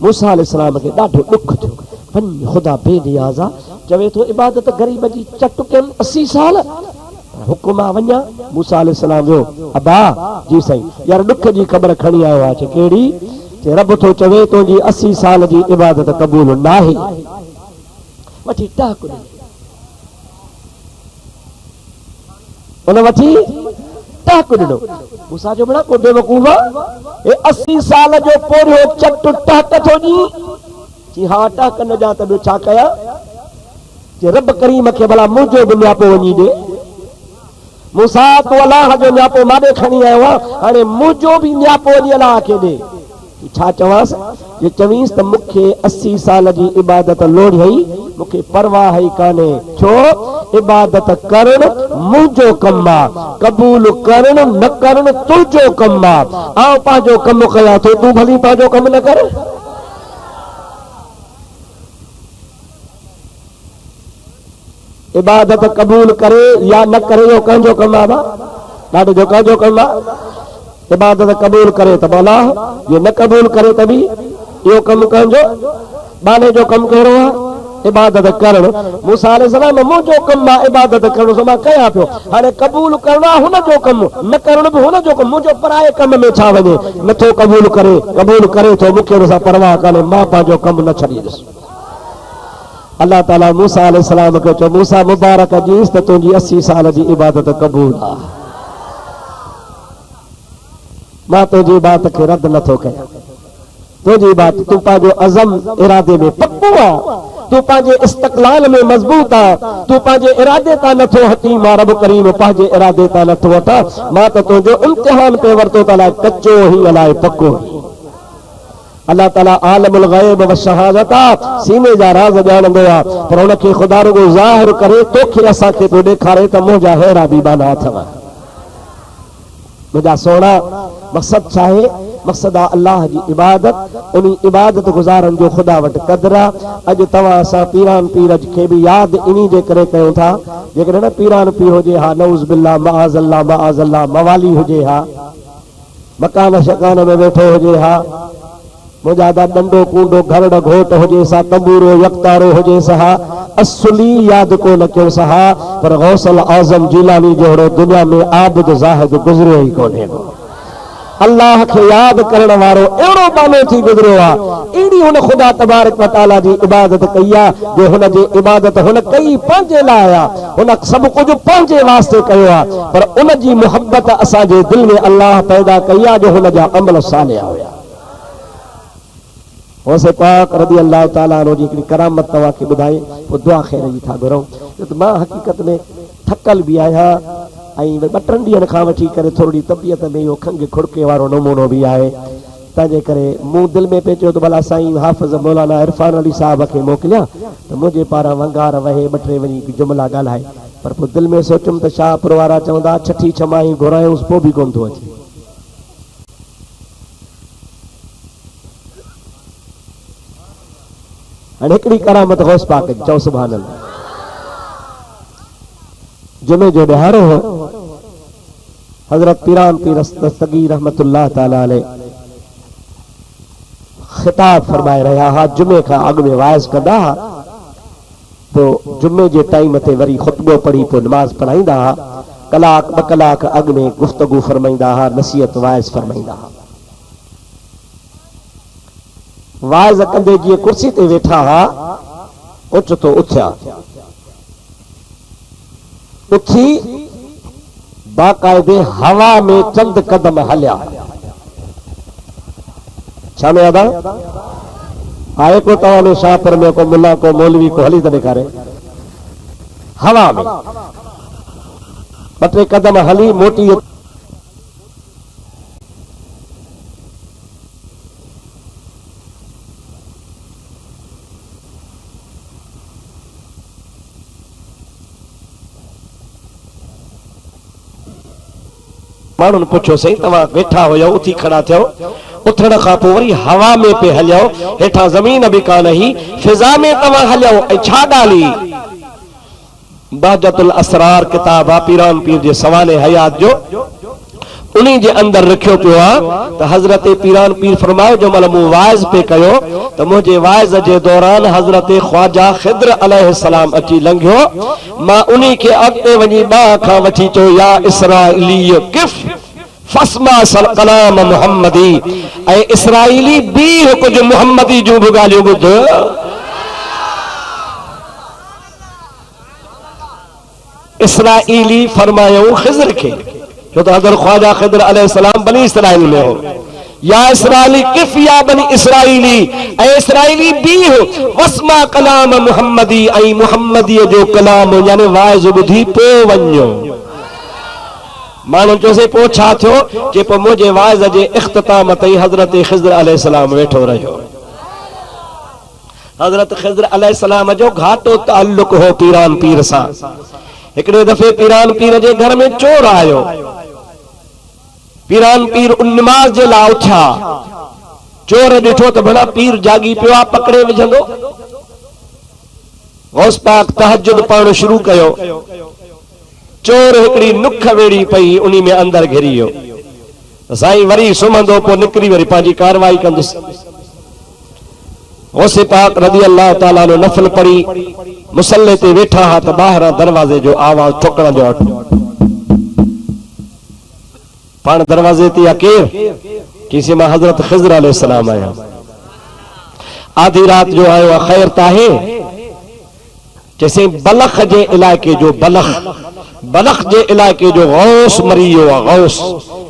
मूसा अलैहिस्सलाम खे ॾाढो दुख थियो, वञ ख़ुदा बेनियाज़ आहे, चवे थो इबादत ग़रीब जी चट कयनि 80 साल, हुकुम आहे वञा। मूसा अलैहिस्सलाम वियो, अबा जी साईं यार दुख जी ख़बर खणी आयो आहे। कहिड़ी? चए रब थो चवे तुंहिंजी 80 साल जी इबादत क़बूल न आहे। वठी टाक उन वठी टाक ॾिनो। मूसा जो बड़ा को बेवकूफ़ आहे, 80 साल जो पोरियो चट टाक थो ॾी। जी हा टाक न ॾियां त ॿियो छा कयां? जे रब करीम खे भला मुंहिंजो बि नियापो वञी ॾे। मूसा तूं अलाह जो नियापो माॾे खणी आयो आहे, हाणे मुंहिंजो बि नियापो वञी अलाह खे ॾे। छा चवांसि? जे चवीसि त मूंखे 80 साल जी इबादत लोड़ई, मूंखे परवाह ई कान्हे। छो? इबादत करणु मुंहिंजो कमु आहे, क़बूल करणु न करणु तुंहिंजो कमु आहे। आउं पंहिंजो कमु कयां थो, तूं भली पंहिंजो कमु न कर। इबादत क़बूल करे या न करे इहो कंहिंजो कमु आहे? ॾाढो जो कंहिंजो कमु आहे। इबादत क़बूल करे त अलाह, ये न क़बूल करे त बि इहो कमु कंहिंजो। बाने जो कमु कहिड़ो आहे? इबादत करणु। मूसा अलैहिस्सलाम मुंहिंजो कमु आहे इबादत करणु, सो मां कयां पियो। हाणे क़बूल करणु आहे हुनजो कमु, न करणु बि हुनजो कमु। मुंहिंजो पराए कम में छा वञे? नथो क़बूल करे, क़बूल करे थो, मूंखे हुन सां परवाह कान्हे, मां पंहिंजो कमु न छॾींदुसि। अल्लाह ताला मूसा अलैहिस्सलाम को चो मूसा मुबारक जीस त तुंहिंजी 80 साल जी इबादत क़बूल आ। मां तुंहिंजी बात खे रद्द नथो कयां। तुंहिंजी बात तूं पंहिंजो अज़म इरादे में पक्को आ, तूं पंहिंजे इस्तक़लाल में मज़बूत आ, तूं पंहिंजे इरादे तां नथो हटी। मां रब करीम पंहिंजे इरादे तां नथो वठां। मां त तुंहिंजो इम्तिहान पे वरितो त अलाए कचो ही अलाए पक्को। अल्लाह ताला आलिमुल ग़ैब व शहादत सीने जा राज़ ॼाणंदो आ, पर उनखे ख़ुदा रुगो ज़ाहिर करे तोखे असांखे तो ॾेखारे त मुंहिंजा अहिड़ा बि बाना अथव। मुंहिंजा सोना मक़सद छा आहे? मक़सद आहे अल्लाह जी इबादत। उन इबादत गुज़ारन जो ख़ुदा वटि क़दर आहे। अॼु तव्हां असां पीरान पीर खे बि यादि इन्ही जे करे कयूं था। जेकॾहिं न पीरान पीर हुजे हा, नऊज़ बिल्लाह मआज़ल्लाह मवाली हुजे हा, मकान शकान में वेठो हुजे हा, मुंहिंजा डंडो कूंडो घरड़ घोट हुजे सा, तंबूरो यकतारो हुजे सा, असली यादि को न कयो सा। पर गौसल आज़म जीलानी जहिड़ो दुनिया में आबिद ज़ाहिद गुज़रियो ई कोन्हे। अल्लाह खे यादि करण वारो अहिड़ो बानो थी गुज़रियो आहे। अहिड़ी हुन ख़ुदा तबारक व तआला जी इबादत कई आहे जो हुन जी इबादत हुन कई पंहिंजे लाइ आहे। हुन सभु कुझु पंहिंजे वास्ते कयो आहे, पर उन जी मुहबत असांजे दिलि में अल्लाह पैदा कई आहे जो हुन जा अमल सालिया हुया। गौसे पाक रज़ी अल्लाह ताला अन्हु जी हिकिड़ी करामत तव्हांखे ॿुधाई, पोइ दुआ ख़ैर जी था घुरूं। मां हक़ीक़त में थकल बि आहियां ऐं 2-3 ॾींहंनि खां वठी करे थोरी तबियत में इहो खंघि खुड़के वारो नमूनो बि आहे। तंहिंजे करे मूं दिलि में पियो त भला साईं हाफ़िज़ मौलाना इरफान अली साहब खे मोकिलियां त मुंहिंजे पारां वंगार वहे 2-3 वञी जुमिला ॻाल्हाए। पर पोइ दिलि में सोचियुमि त शाहपुर वारा चवंदा छठी छमाही घुरायूंसि, पोइ बि कोन थो अचे। हाणे हिकिड़ी करामत गौस पाक जी चओ सुभान अल्लाह। जुमे जो ॾिहाड़ो हो, हज़रत पीरान पीर दस्तगीर रहमतुल्लाह ताला अलैह ख़िताब फरमाए रहिया हा। जुमे खां अॻु में वाइज़ कंदा हा, पोइ जुमे जे टाइम ते वरी ख़ुतबो पढ़ी पोइ नमाज़ पढ़ाईंदा हा। कलाक 2 कलाक अॻु में गुफ़्तगू फरमाईंदा हा, नसीहत वाइज़ फरमाईंदा हा। वाइज़ कंदे जीअं कुर्सी ते वेठा हा, ओचितो उथिया, उथी बाक़ायदे हवा में चंद कदम हलिया। छा में अदा आहे को तव्हां में शाहपुर में को मुल्ला को मौलवी को हली त ॾेखारे? हवा में 2-3 कदम हली मोटी माण्हुनि पुछो सही तव्हां वेठा हुयो, उथी खड़ा थियो, उथण खां पोइ वरी हवा में पे हलियो, हेठां ज़मीन बि कान ही, फिज़ा में तव्हां हलियो ऐं छा ॻाल्हि? बहजतुल असरार किताब आहे पीरान पीर जे सवाले हयात जो, उन्हीं जे अंदर रखियो पियो आहे त हज़रत पीरान पीर फरमायो जो महिल मूं वाइज़ पे कयो त मुंहिंजे वाइज़ जे दौरान हज़रत ख्वाजा ख़िद्र अलैहिस्सलाम अची लंघियो। मां उन्हीं खे अॻिते वञी ॿाह खां वठी चयो या इसराइली किफ़ फस्मा सल कलाम मुहम्मदी, ऐं इसराइली बि कुझु मुहम्मदी जूं बि ॻाल्हियूं ॿुध। इसराइली फरमायूं ख़िज़्र खे, छो त हज़रत ख्वाजा ख़िद्र अलैहिस्सलाम बनी इसराइल में हो। या इसराइली किफ़ या बनी इसराइली, ऐं इसराइली बि हो वस्मा कलाम मुहम्मदी, ऐं मुहम्मदीअ जो कलाम यानी वाइज़ ॿुधी पोइ वञो। माण्हू चयोसि पोइ छा थियो? कि पोइ मुंहिंजे वाइज़ जे इख़्तिताम ते हज़रत ख़िद्र अलैहिस्सलाम वेठो रहियो। हज़रत ख़िद्र अलैहिस्सलाम जो घाटो ताल्लुक हो पीरान पीर सां। हिकिड़े दफ़े पीरान पीर जे घर में चोर आयो। पीरान पीर नमाज़ जे लाइ उथिया, चोर ॾिठो त भला पीर जागी पियो आहे, पकड़े विझंदो। गौस पाक तहज्जुद पढ़णु शुरू कयो। चोर हिकिड़ी नुख वेड़ी पई, उन्ही में अंदर घिरी वियो। साईं वरी सुम्हंदो, पोइ निकिरी वरी पंहिंजी कारवाई कंदुसि। गौसे पाक रज़ी अल्लाह ताला ने नफ़ल पढ़ी मुसल्ले ते वेठा हा त ॿाहिरां दरवाज़े जो आवाज़ ठोकण जो पाण दरवाजे ते केर किसी मां हज़रत ख़िज़्र अलैहिस्सलाम आया। आधी रात जो आयो आहे, ख़ैर त आहे? जैसे बलख जे इलाके जो बलख जे इलाके जो गौस मरी वियो आहे, गौस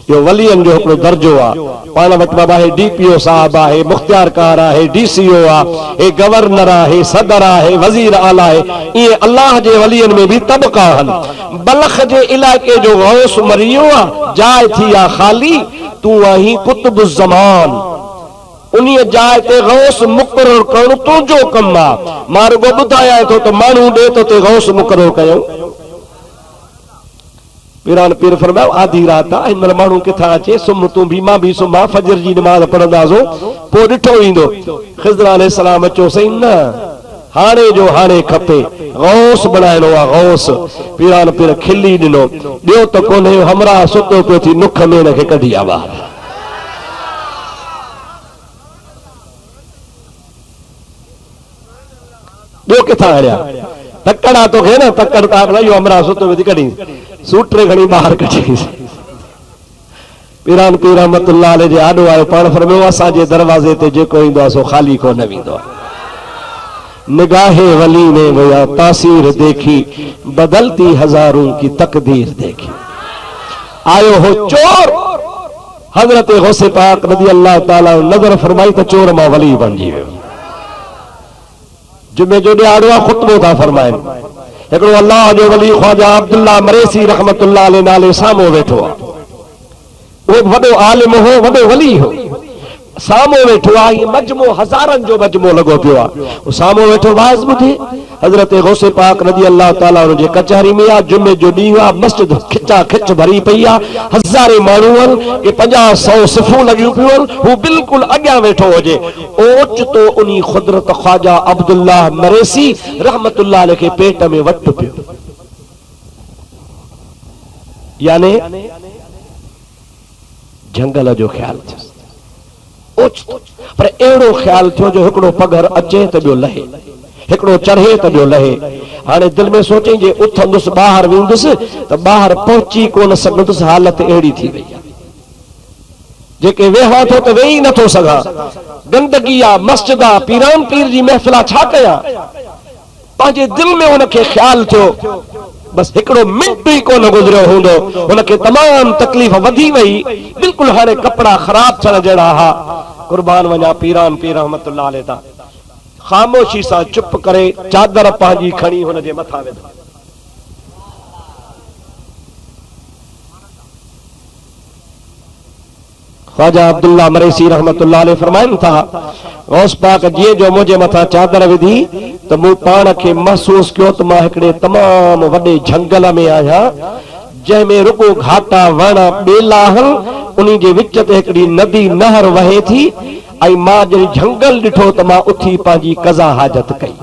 यो वलियन जो हिकिड़ो दर्जो आहे। पाण वटि बाबा हे DPO साहब आहे, मुख्तियार कार आहे, DCO आहे, हे गवर्नर आहे, सदर आहे, वज़ीर आला आहे। इहे अल्लाह जे वलियन में भी तबका आहिनि। बलख जे इलाके जो गौस मरी वियो आहे, जाइ थी आहे ख़ाली, तूं आहीं कुतुब ज़मान। उन्हीअ जाइ ते गौस मुक़ररु करणु तुंहिंजो कमु आहे। मां रुॻो ॿुधायां थो त माण्हू ॾे तो ते गौस मुक़ररु कयूं। पीरान पीर फरमायो आधी रात आहे, हिन महिल माण्हू किथां अचे, सुम तूं भी मां भी सुम्हां, फजर जी नमाज़ पढ़ंदासीं, पोइ ॾिठो ईंदो। ख़िज़र अलैहिस्सलाम चयो सही न, हाणे जो हाणे खपे, गौस बणाइणो आहे गौस। पीरान पीर खिली ॾिनो, ॿियो त कोन्हे, हमरा सुतो पियो थी नुख में हिनखे कढी आवा। ॿियो किथां हणिया तकड़ा तोखे न, तकड़ तां इहो हमरा सुतो पियो थी कढी, सूट्रे खणी ॿाहिरि कढी। पीरान पीर रहमतुल्लाह अलैह जे आॾो आयो, पाण फरमायो असांजे दरवाज़े ते जेको ईंदो आहे सो ख़ाली कोन वेंदो आहे। निगाहे वली ने वया तासीर देखी, बदलती हज़ारों की तकदीर देखी। आयो हो चोर, हज़रत गौसे पाक रज़ी अल्लाह ताला नज़र फरमाई त चोर मां वली बणिजी वियो। जुमे जो ॾियारो आहे, ख़ुतबो था फरमाइनि। हिकिड़ो अल्लाह जो वली ख्वाजा अब्दुल्ला मरेसी रहमतुल्लाह अलैह नाले साम्हूं वेठो आहे। उहो वॾो आलिम हो, वॾो वली हो, साम्हूं वेठो आहे। मजमो हज़ारनि जो मजमो लॻो पियो आहे। साम्हूं वेठो वाज़ ॿुधे। हज़रत गौसे पाक रज़ी अल्लाह ताला जे कचहरी में आहे, जुमे जो ॾींहुं आहे, मस्जिद खिचा खिच भरी पई आहे, हज़ारे माण्हू आहिनि, के 50-100 सिफ़ूं लॻियूं पियूं आहिनि। हू बिल्कुलु अॻियां वेठो हुजे, ओचितो उन ख़ुदरत ख्वाजा अब्दुल्ला मरेसी रहमतुल्लाह अलैह खे पेट में वटि पियो, याने जंगल जो ख्याल थियो। ओचितो पर अहिड़ो ख्याल थियो जो हिकिड़ो पघर अचे त ॿियो लहे, हिकिड़ो चढ़े त ॿियो लहे। हाणे दिलि में सोचई जे उथंदुसि ॿाहिरि वेंदुसि त ॿाहिरि पहुची कोन सघंदुसि, हालत अहिड़ी थी वई आहे। जेके वेहा थो त वेही नथो सघां, गंदगी आहे, मस्जिद आहे, पीरान पीर जी महफ़िल आहे, छा कयां? पंहिंजे दिलि में हुनखे ख्याल थियो, बस हिकिड़ो मिंट ई कोन गुज़रियो हूंदो, हुनखे तमामु तकलीफ़ वधी वई, बिल्कुलु हाणे कपिड़ा ख़राब थियण जहिड़ा हा। कुर्बान वञा पीरान पीर रहमतुल्लाह अलैह तां ख़ामोशी सां चुप करे चादर पंहिंजी खणी हुनजे मथां विधा। ख्वाजा अब्दुल्ला मरेसी रहमतुल्लाह अलैह फरमाइनि था, गौस पाक जीअं जो मुंहिंजे मथां चादर विधी त मूं पाण खे महसूस कयो त मां हिकिड़े तमामु वॾे झंगल में आहियां, जंहिंमें रुगो घाटा वण ॿेला आहिनि, उन जे विच ते हिकिड़ी नदी नहर वहे थी। ऐं मां जॾहिं झंगल ॾिठो त मां उथी पंहिंजी कज़ा हाजत कई,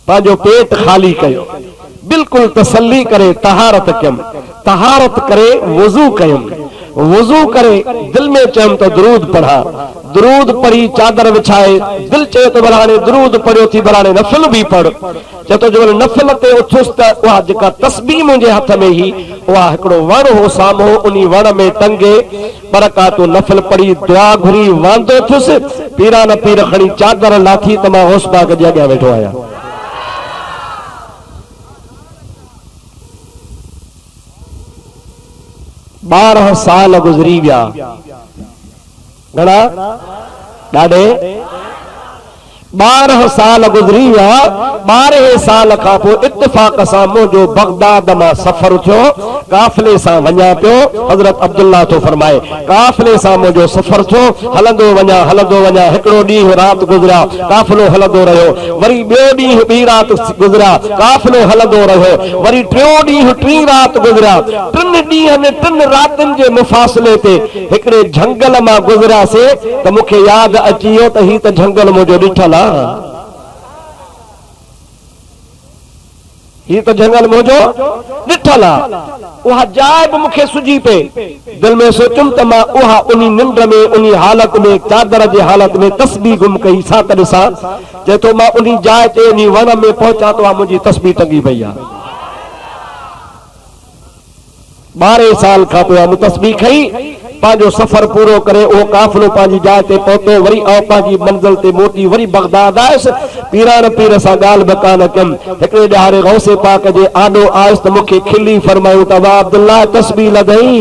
पंहिंजो पेट ख़ाली कयो, बिल्कुलु तसल्ली करे तहारत कयुमि, तहारत करे वज़ू कयुमि, वज़ू करे दिल में चयुमि त दुरूद पढ़ा, दुरूद पढ़ी चादर विछाए दिल चयो त भला हाणे दुरूद पढ़ियो थी, भला हाणे नफ़िल बि पढ़। चए थो जो नफ़िल ते उथुसि त उहा जेका तस्बीह मुंहिंजे हथ में ही, उहा हिकिड़ो वण हो साम्हूं, उन वण में टंगे बरकातो नफ़िल पढ़ी दुआ घुरी वांदो थियुसि। पीरान पीर खणी चादर लाथी त मां होस पाक जे अॻियां वेठो आहियां। 12 साल गुज़री विया, घणा? ॾाढे 12 साल गुज़री विया। 12 साल खां पोइ इत्तिफ़ाक़ सां मुंहिंजो बगदाद मां सफ़र थियो, काफ़िले सां वञा पियो। हज़रत अब्दुल्ला थो फरमाए, काफ़िले सां मुंहिंजो सफ़र थियो, हलंदो वञा। हिकिड़ो ॾींहुं राति गुज़रिया, काफ़िलो हलंदो रहियो, वरी ॿियो ॾींहुं ॿी राति गुज़रिया, काफ़िलो हलंदो रहियो, वरी टियों ॾींहुं टी राति गुज़रिया। 3 ॾींहंनि 3 रातिनि जे मुफ़ासिले ते हिकिड़े झंगल मां गुज़रियासीं त मूंखे यादि अची वियो त ही त झंगल मुंहिंजो ॾिठल आहे, ही त झंगल मुंहिंजो ॾिठल आहे। उहा जाइ बि मूंखे सुझी पे, दिल में सोचुमि त मां उहा उन निंड में, उन हालत में, चादर जे हालत में तस्बीह गुम कई सां त ॾिसां। चए थो मां उन जाइ ते उन वण में पहुचा तो मुंहिंजी तस्बीह टंगी पई आहे। 12 साल खां पोइ मूं तस्बीह खई, पांजो सफ़र पूरो करे उहो काफ़िलो पंहिंजी जाइ ते पहुतो वरी आउं पंहिंजी मंज़िल ते मोटी वरी बगदाद आयुसि पीरान पीर सां ॻाल्हि बि कान कयमि हिकिड़े ॾियारे गौसे पाक जे आॾो आयुसि त मूंखे खिली फरमायूं त वाह अब्दुल्ला तस्बीह लॻई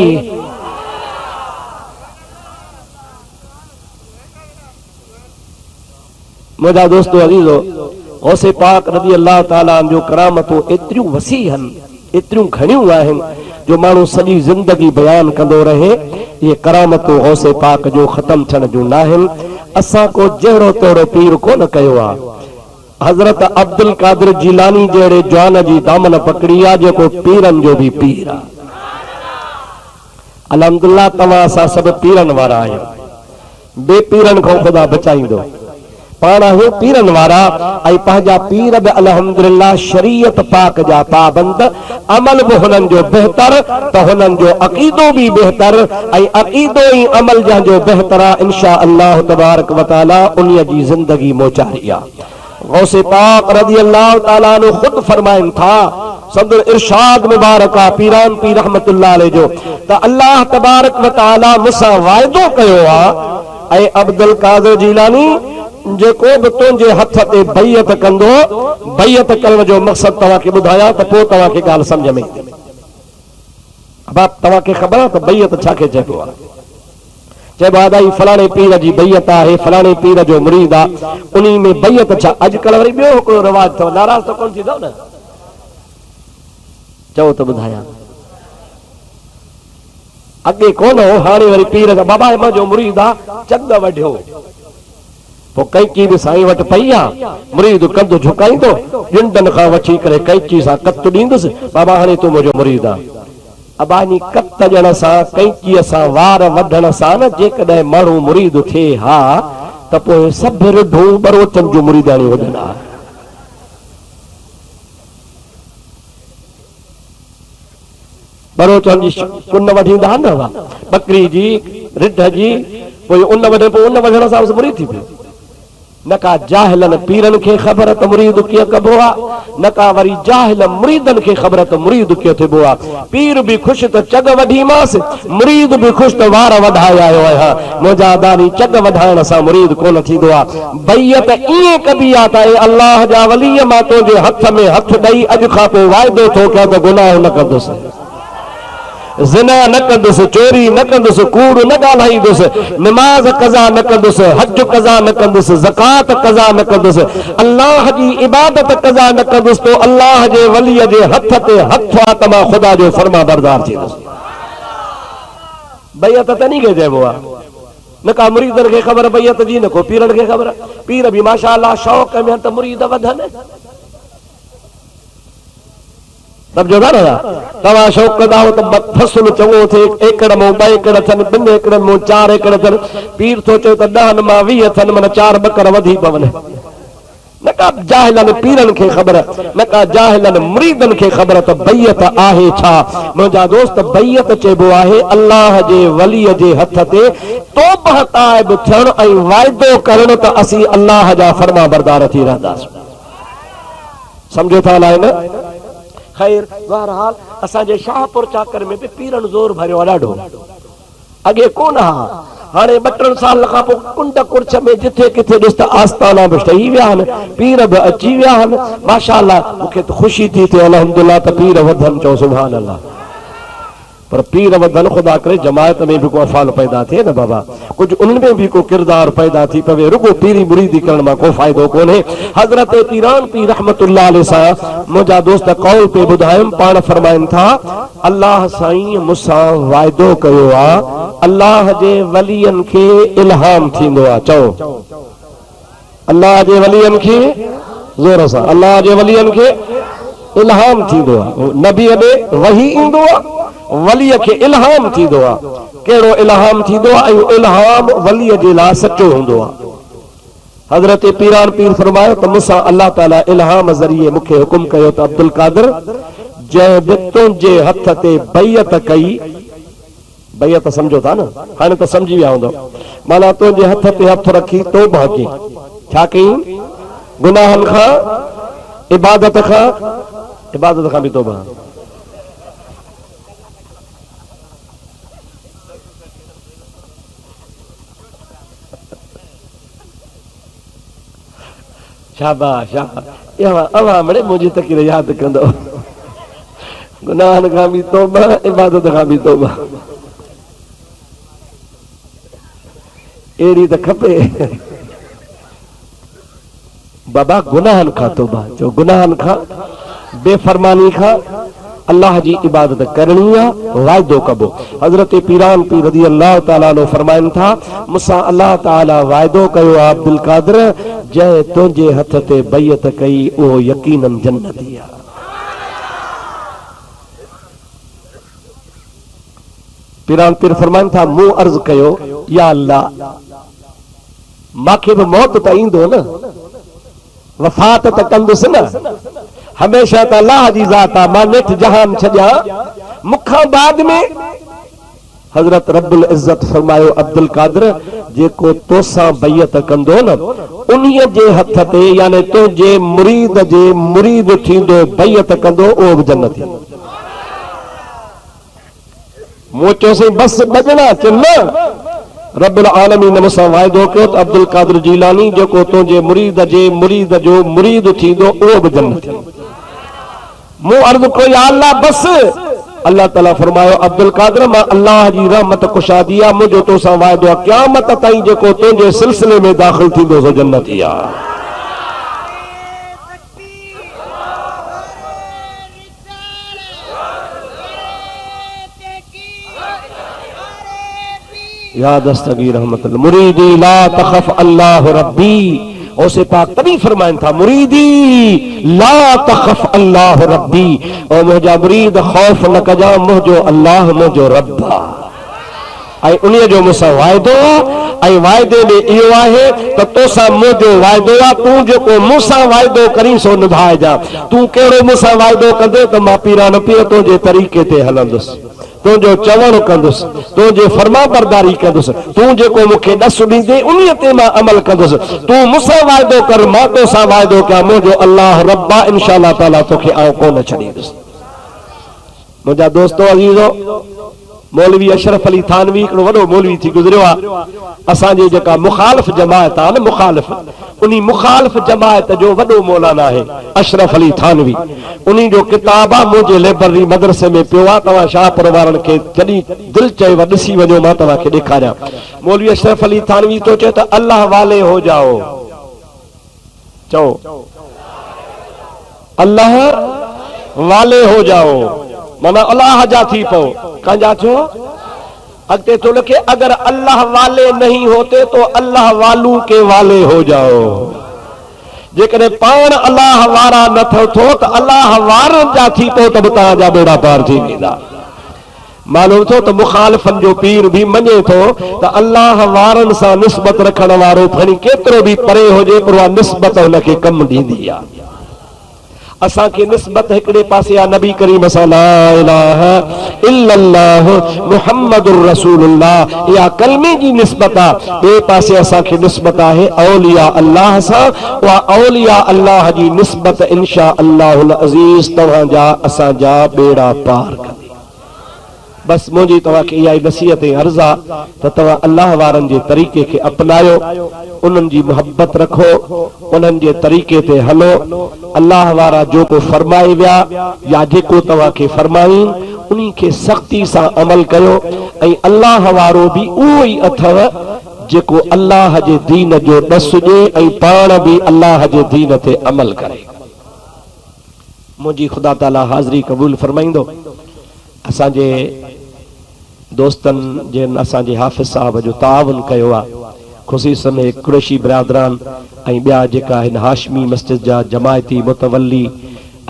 मुंहिंजा दोस्तो अज़ीज़ो गौसे पाक रज़ी अल्लाह ताला जो करामतूं एतिरियूं वसी आहिनि एतिरियूं घणियूं आहिनि जो माण्हू सॼी ज़िंदगी बयान कंदो रहे ये करामतूं गौसे पाक जो ख़त्म थियण जूं न आहिनि असां को जहिड़ो तहिड़ो पीर कोन कयो आहे हज़रत अब्दुल कादिर जिलानी जहिड़े जवान जी दामन पकड़ी आहे जेको पीरनि जो बि पीर आहे अल्हम्दुलिल्लाह तव्हां असां सभु पीरनि वारा आहियूं बे पीरनि खां ख़ुदा बचाईंदो पाण आहियूं पीरनि वारा ऐं पंहिंजा पीर बि अल्हम्दुलिल्लाह शरीयत पाक जा पाबंद अमल बि हुननि जो बहितर त हुननि जो अक़ीदो बि बहितर ऐं अक़ीदो ई अमल जंहिंजो बहितर आहे इंशा अल्लाह तबारक व तआला उन्हीअ जी ज़िंदगी मोचारी आहे गौसे पाक रज़ी अल्लाह ताला अन्हु खुद फरमाइनि था सदर इरशाद मुबारक आहे पीरान पीर रहमतुल्लाह अलैह जो त अल्लाह तबारक व तआला मूंसां वाइदो कयो आहे ऐं अब्दुल कादिर जिलानी जेको बि तुंहिंजे हथ ते बैयत कंदो बैयत करण जो मक़सद तव्हांखे ॿुधायां त पोइ तव्हांखे ॻाल्हि सम्झ में ईंदी तव्हांखे ख़बर आहे त बैयत छाखे चइबो आहे चइबो आहे दाई फलाणे पीर जी बैयत आहे फलाणे पीर जो मुरीद आहे उन में बैयत छा अॼुकल्ह वरी ॿियो हिकिड़ो रिवाज अथव नाराज़ त कोन थींदव न चओ त ॿुधायां अॻे कोन हो हाणे वरी पीर जा बाबा मुंहिंजो मुरीद आहे चंद वढियो पोइ कैंची बि साईं वटि पई आहे मुरीद कंधु झुकाईंदो ॼुंडनि खां वठी करे कैंची सां कत ॾींदुसि बाबा हाणे तूं मुंहिंजो मुरीद आहे अबानी कत ॼण सां कैंचीअ सां वार वढण सां न जेकॾहिं माण्हू मुरीद थिए हा त पोइ सभु रिढूं बरोचनि जूं मुरीदाणी वॼंदा बरोचनि जी कुन वठींदा न बकरी जी रिढ जी पोइ उन वढे पोइ उन वढण सां मुरीद थी पियो न का जाहिलनि पीरनि खे ख़बर त मुरीद कीअं कबो आहे न का वरी जाहिल मुरीदनि खे ख़बर त मुरीद कीअं थिबो आहे पीर बि ख़ुशि त चग वढीमांसि मुरीद बि ख़ुशि त वार वधाए आयो आहियां मुंहिंजा दानी चग वधाइण सां मुरीद कोन थींदो आहे बैयत ईअं कबी आहे त अल्लाह जा वलीअ मां तुंहिंजे हथ में हथ ॾेई अॼु खां पोइ वाइदो थो कयां त गुनाह न कंदुसि ज़िना न कंदुसि चोरी न कंदुसि कूड़ न ॻाल्हाईंदुसि निमाज़ कज़ा न कंदुसि हज कज़ा न कंदुसि ज़कात कज़ा न कंदुसि अल्लाह जी इबादत कज़ा न कंदुसि तो अल्लाह जे वलीअ जे हथ ते हथ आहे त मां ख़ुदा जो फर्मा बरदार थींदुसि बैयत त नी खे चइबो आहे न का मुरीदनि खे ख़बर बैयत जी न को पीरनि खे ख़बर पीर बि माशा अल्लाह शौक़ में त मुरीद वधनि समझो था न तव्हां शौक़ कंदा हो त फसुल चङो थिए एकड़ मां 2 एकड़ थियनि 2 एकड़नि मां 4 एकड़ थियनि पीर थो चए त 10 मां 20 थियनि माना 4 बकर वधी पवनि न का जाहिलनि पीरनि खे ख़बर न का जाहिलनि मुरीदनि खे ख़बर त बैयत आहे छा मुंहिंजा दोस्त बैयत चइबो आहे अल्लाह जे वलीअ जे हथ ते तौबह ताइब थियण ऐं वाइदो करण त असीं अल्लाह जा फर्मा बरदार थी रहंदासीं समझो था अलाए न खैर बहरहाल असांजे शाहपुर चाकर में बि पीरनि ज़ोर भरियो आहे ॾाढो अॻे कोन हा हाणे 2-3 साल खां पोइ कुंड कुर्छ में जिथे किथे ॾिस त आस्थाना बि ठही विया आहिनि पीर बि अची विया आहिनि माशा अल्लाह मूंखे त ख़ुशी थी थिए अल्हम्दुलिल्लाह त पीर वधनि चओ सुभान अल्लाह पर पीर वधन खुदा करे जमायत में भी को अफ़ाल पैदा थे न बाबा कुछ उनमें भी को किरदार पैदा थी पवे रुगो पीरी मुरीदी करण में को फायदो कोने हजरत पीरान पीर रहमतुल्लाह अलैहि सा मुजा दोस्त कौल पे बुधायम पाण फरमाइन था अल्लाह साईं मुसा वायदो कयो आ अल्लाह जे वलियन के इल्हाम थींदो आ चओ अल्लाह जे वलियन के जोर सा अल्लाह जे वलियन के इल्हाम थींदो आ नबी ने वही इंदो आ वलीअ खे इल्हाम थींदो आहे कहिड़ो इल्हाम थींदो आहे ऐं इल्हाम वलीअ जे लाइ सचो हूंदो आहे हज़रत पीरान पीर फरमायो त मूंसां अल्लाह ताला इल्हाम ज़रिए मूंखे हुकुम कयो त अब्दुल कादिर जंहिं बि तुंहिंजे हथ ते बैयत कई बैयत सम्झो था न हाणे त सम्झी विया हूंदो माना तुंहिंजे हथ ते हथ रखी तौबा कई छा कई गुनाहनि खां इबादत खां बि तौबा शाबाश अवां बड़े मुंहिंजी तकीर यादि कंदो गुनाहनि खां बि तौबा इबादत खां बि तौबा अहिड़ी त खपे बाबा गुनाहनि खां तौबा जो गुनाहनि खां बेफरमानी खां अल्लाह जी इबादत करणी आहे वाइदो कबो हज़रत पीरान पीर रज़ी अल्लाह ताला अन्हु फरमाइनि था मूंसां अल्लाह ताला वाइदो कयो आहे अब्दुल कादिर जंहिं तुंहिंजे हथ ते बैयत कई उहो यकीनन जन्नती आहे पीरान पीर फरमाइनि था मूं अर्ज़ कयो या अल्लाह मूंखे बि मौत त ईंदो न वफ़ात त कंदुसि न हमेशा त अल्लाह जी ज़ात आहे मां नेठि जहान छॾियां मूंखां बाद में हज़रत रब्बुल इज़्ज़त फरमायो अब्दुल कादिर जेको तोसां बैयत कंदो न उन्हीअ जे हथ ते यानी तुंहिंजे मुरीद जे मुरीद थींदो बैयत कंदो उहो बि जन्नती मूं चयोसीं बस बजना चल रब्बुल आलमीन मूंसां वाइदो कयो त अब्दुल कादिर जीलानी जेको तुंहिंजे मुरीद जे मुरीद जो मुरीद थींदो उहो बि जन्नती मूं अर्ज़ कयो या अल्लाह बस अल्लाह ताला फरमायो अब्दुल कादिर मां अल्लाह जी रहमत कुशादी आहे मुंहिंजो तोसां वाइदो आहे क़यामत ताईं जेको तुंहिंजे सिलसिले में दाख़िल थींदो सो जन्नती आहे या दस्तगीर रहमत मुरीदी ला तखफ अल्लाह रब्बी औसे पाक तभी फरमाइन था मुरीदी ला तखफ अल्लाह रब्बी ओ मुंहिंजा मुरीद खौफ न कजा मुंहिंजो अल्लाह मुंहिंजो रब आहे उन्हीअ जो मूंसां वाइदो ऐं वाइदे में इहो आहे त तोसां मुंहिंजो वाइदो आहे तूं जेको मूंसां वाइदो करीं सो निभाइजां तूं कहिड़ो मूंसां वाइदो कंदे त मां पीरान पीर तुंहिंजे तरीक़े ते हलंदुसि तुंहिंजो चवण कंदुसि तुंहिंजे फर्मा बरदारी कंदुसि तूं जेको मूंखे ॾस ॾींदे उन्हीअ ते मां अमल कंदुसि तूं मूंसां वाइदो कर मां तोसां वाइदो कयां मुंहिंजो अल्लाह रब आहे इंशा अल्लाह ताला तोखे आउं कोन छॾींदुसि मुंहिंजा दोस्तो अज़ीज़ो मौलवी अशरफ अली थानवी हिकिड़ो वॾो मौलवी थी गुज़रियो आहे असांजी जेका मुखालिफ़ जमायत आहे न मुखालिफ़ उन मुखालिफ़ जमायत जो वॾो मौलाना आहे अशरफ अली थानवी उन जो किताब आहे मुंहिंजे लाइब्रेरी मदरसे में पियो आहे तव्हां शाहपुर वारनि खे जॾहिं दिलि चयो ॾिसी वञो मां तव्हांखे ॾेखारियां मौलवी अशरफ अली थानवी तो चए त अल्लाह वाले हो जाओ चओ अल्लाह वाले हो जाओ माना अल्लाह जा थी पो कंजा छो अगते तो लिखे अगर अल्लाह वाले नहीं होते तो अल्लाह वालू के वाले हो जाओ जेकॾहिं पाण अल्लाह वारा न थियो त अल्लाह वारनि जा थी पो त बि तव्हांजा बेड़ा पार थी वेंदा मालूम थो त मुखालिफ़नि जो पीर भी मञे थो त अल्लाह वारनि सां निस्बत रखण वारो खणी केतिरो बि परे हुजे पर उहा निस्बत हुनखे कमु ॾींदी आहे असांखे निस्बत हिकिड़े पासे आहे नबी करीम सां ला इलाहा इल्लल्लाह मुहम्मदुर रसूलुल्लाह इहा कलमे जी निस्बत आहे ॿिए पासे असांखे निस्बत आहे औलिया अल्लाह सां उहा औलिया अल्लाह जी निस्बत इंशा अल्लाहुल अज़ीज़ तव्हांजा असांजा बेड़ा पार कंदी बस मुंहिंजी तव्हांखे इहा ई नसीहत ऐं अर्ज़ आहे त तव्हां अल्लाह वारनि जे तरीक़े खे अपनायो उन्हनि जी मोहबत रखो उन्हनि जे तरीक़े ते हलो अल्लाह वारा जेको फरमाए विया या जेको तव्हांखे फरमाईं उन खे सख़्ती सां अमल कयो ऐं अल्लाह वारो बि उहो ई अथव जेको अल्लाह जे दीन जो ॾस ॾे ऐं पाण बि अल्लाह जे दीन ते अमल करे मुंहिंजी ख़ुदा ताला हाज़िरी क़बूल फरमाईंदो असांजे दोस्तनि जिन असांजे हाफ़िज़ साहब जो ताउन कयो आहे ख़ुशीसन कुरैशी बिरादरान ऐं ॿिया जेका आहिनि हाशमी मस्जिद जा जमायती मुतवली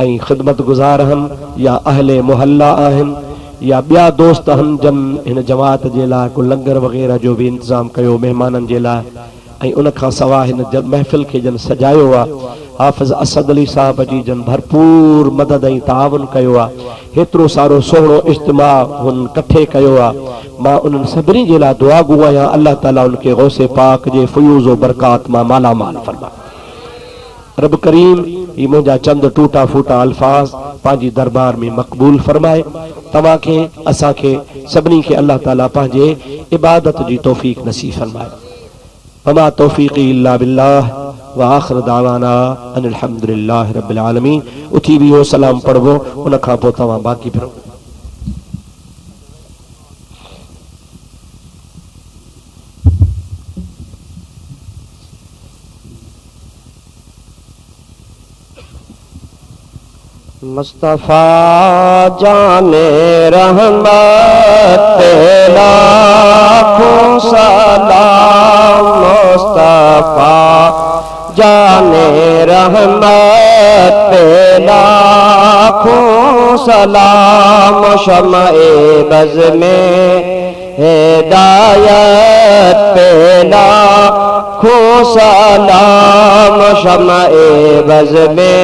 ऐं ख़िदमत गुज़ार आहिनि या अहले मुहल्ला आहिनि या ॿिया दोस्त आहिनि जन हिन जमात जे लाइ को लंगर वग़ैरह जो बि इंतज़ाम कयो महिमाननि जे लाइ ऐं उन खां सवाइ हिन महफ़िल खे जन सजायो आहे हाफ़िज़ असद अली साहब जी जन भरपूर मदद ऐं ताउन कयो आहे हेतिरो सारो सुहिणो इज्तिमा हुन कठे कयो आहे मां उन्हनि सभिनी जे लाइ दुआ गो आहियां अल्लाह ताला उनखे गौसे पाक जे फयूज़ व बरकात मां मालामाल फरमाए रब करीम ही मुंहिंजा चंद टूटा फूटा अल्फाज पंहिंजी दरबार में मक़बूल फरमाए तव्हांखे असांखे सभिनी खे अल्लाह ताला पंहिंजे इबादत जी तौफ़ीक़ नसीब फरमाए वमा तौफ़ीक़ी इल्ला बिल्लाह व आखिर दावाना अनिल हम्दुलिल्लाहि रब्बिल आलमीन। उथी भी वो सलाम पढ़बो, उन खां पोइ तव्हां बाक़ी फिरो। मुस्तफा जाने रहमत पे लाखों सलाम, मुस्तफा जाने रहमत पे लाखों सलाम, शम्ए बज़ में हिदायत पे लाखों सलाम, शम्ए बज़ में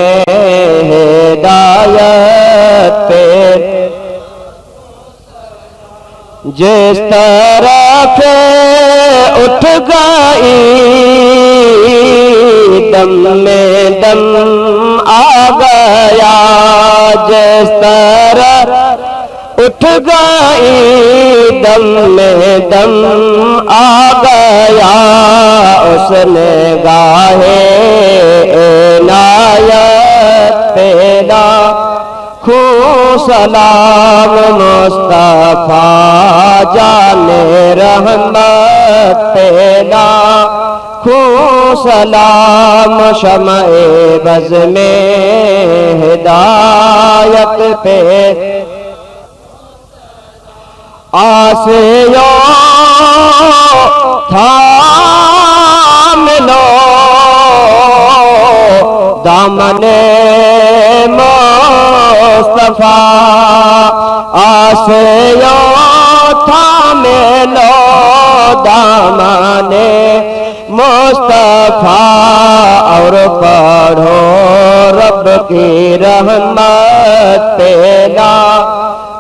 हिदायत पे जिस तरफ उठ गई दम में दम आ गया, जिस तरफ उठ गई दम में दम आ गया, उसने गाहे इनायत पेला खूब सलाम, मुस्तफा जाने रहमत पेला खूब सलाम, शम्ए बज़ में हिदायत पे आसियो थाम लो दामने मुस्तफा, आसियो थाम लो दामने मुस्तफा, और पढ़ो रब की रहमत पेला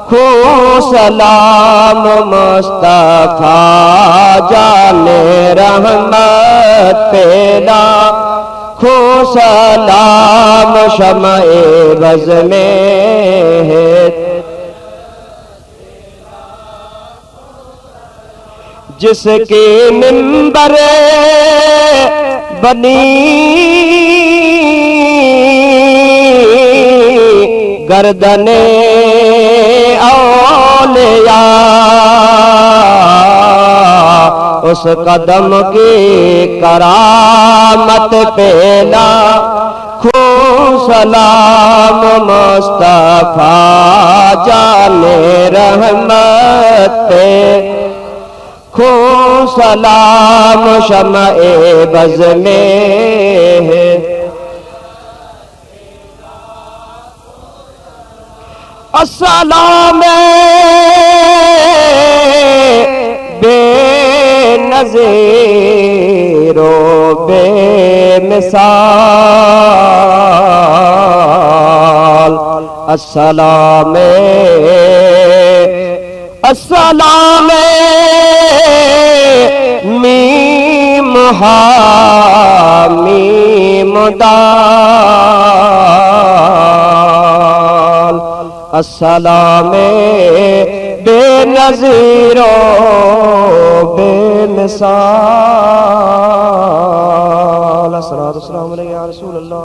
खूब सलाम, मुस्तफा जाने रहमत पेला खूब सलाम, शम्ए बज़ में जिसके मिंबर बनी गर्दने औलिया, उस कदम की करामत पेला खूब सलाम, मुस्तफा जाने रहमत पे खूब सलाम, शम्ए बज़ में अस्सलाम बेनज़ीरो बेमिसाल, अस्सलाम अस्सलाम मीम हा मीम दाल, अस्सलाम बेनज़ीरो बेमिसाल, अस्सलातु वस्सलामु अलैका या रसूलल्लाह।